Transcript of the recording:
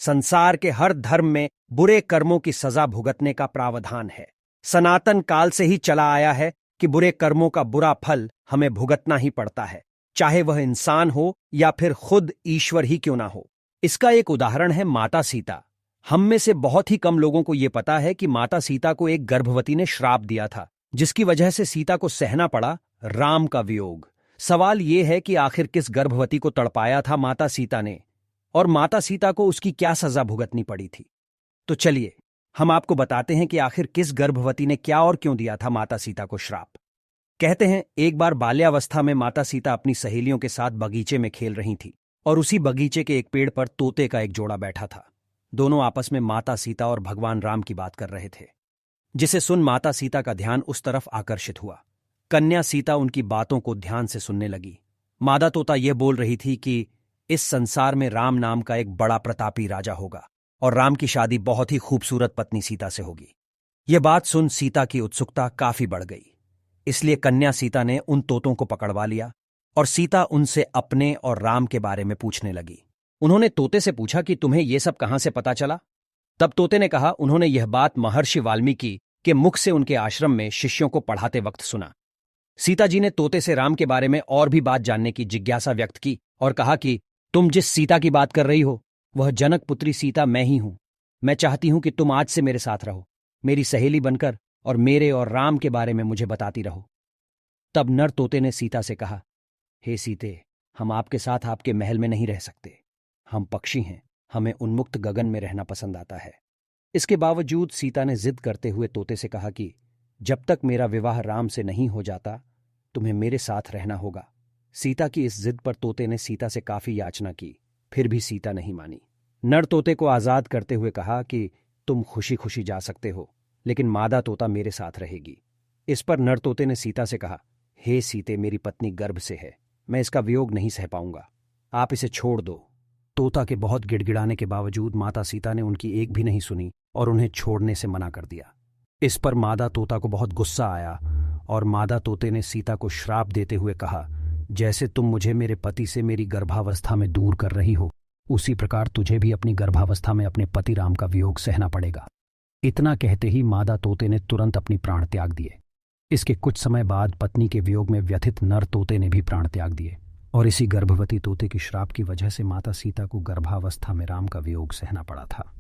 संसार के हर धर्म में बुरे कर्मों की सजा भुगतने का प्रावधान है। सनातन काल से ही चला आया है कि बुरे कर्मों का बुरा फल हमें भुगतना ही पड़ता है, चाहे वह इंसान हो या फिर खुद ईश्वर ही क्यों ना हो। इसका एक उदाहरण है माता सीता। हम में से बहुत ही कम लोगों को यह पता है कि माता सीता को एक गर्भवती ने श्राप दिया था, जिसकी वजह से सीता को सहना पड़ा राम का वियोग। सवाल यह है कि आखिर किस गर्भवती को तड़पाया था माता सीता ने, और माता सीता को उसकी क्या सजा भुगतनी पड़ी थी। तो चलिए हम आपको बताते हैं कि आखिर किस गर्भवती ने क्या और क्यों दिया था माता सीता को श्राप। कहते हैं एक बार बाल्यावस्था में माता सीता अपनी सहेलियों के साथ बगीचे में खेल रही थी, और उसी बगीचे के एक पेड़ पर तोते का एक जोड़ा बैठा था। दोनों आपस में माता सीता और भगवान राम की बात कर रहे थे, जिसे सुन माता सीता का ध्यान उस तरफ आकर्षित हुआ। कन्या सीता उनकी बातों को ध्यान से सुनने लगी। मादा तोता यह बोल रही थी कि इस संसार में राम नाम का एक बड़ा प्रतापी राजा होगा, और राम की शादी बहुत ही खूबसूरत पत्नी सीता से होगी। यह बात सुन सीता की उत्सुकता काफी बढ़ गई, इसलिए कन्या सीता ने उन तोतों को पकड़वा लिया और सीता उनसे अपने और राम के बारे में पूछने लगी। उन्होंने तोते से पूछा कि तुम्हें यह सब कहां से पता चला। तब तोते ने कहा उन्होंने यह बात महर्षि वाल्मीकि के मुख से उनके आश्रम में शिष्यों को पढ़ाते वक्त सुना। सीता जी ने तोते से राम के बारे में और भी बात जानने की जिज्ञासा व्यक्त की और कहा कि तुम जिस सीता की बात कर रही हो वह जनक पुत्री सीता मैं ही हूं। मैं चाहती हूं कि तुम आज से मेरे साथ रहो, मेरी सहेली बनकर, और मेरे और राम के बारे में मुझे बताती रहो। तब नर तोते ने सीता से कहा, हे सीते, हम आपके साथ आपके महल में नहीं रह सकते। हम पक्षी हैं, हमें उन्मुक्त गगन में रहना पसंद आता है। इसके बावजूद सीता ने जिद करते हुए तोते से कहा कि जब तक मेरा विवाह राम से नहीं हो जाता तुम्हें मेरे साथ रहना होगा। सीता की इस जिद पर तोते ने सीता से काफी याचना की, फिर भी सीता नहीं मानी। नर तोते को आजाद करते हुए कहा कि तुम खुशी खुशी जा सकते हो, लेकिन मादा तोता मेरे साथ रहेगी। इस पर नर तोते ने सीता से कहा, हे सीते, मेरी पत्नी गर्भ से है, मैं इसका वियोग नहीं सह पाऊंगा, आप इसे छोड़ दो। तोता के बहुत गिड़गिड़ाने के बावजूद माता सीता ने उनकी एक भी नहीं सुनी और उन्हें छोड़ने से मना कर दिया। इस पर मादा तोता को बहुत गुस्सा आया और मादा तोते ने सीता को श्राप देते हुए कहा, जैसे तुम मुझे मेरे पति से मेरी गर्भावस्था में दूर कर रही हो, उसी प्रकार तुझे भी अपनी गर्भावस्था में अपने पति राम का वियोग सहना पड़ेगा। इतना कहते ही मादा तोते ने तुरंत अपनी प्राण त्याग दिए। इसके कुछ समय बाद पत्नी के वियोग में व्यथित नर तोते ने भी प्राण त्याग दिए, और इसी गर्भवती तोते की श्राप की वजह से माता सीता को गर्भावस्था में राम का वियोग सहना पड़ा था।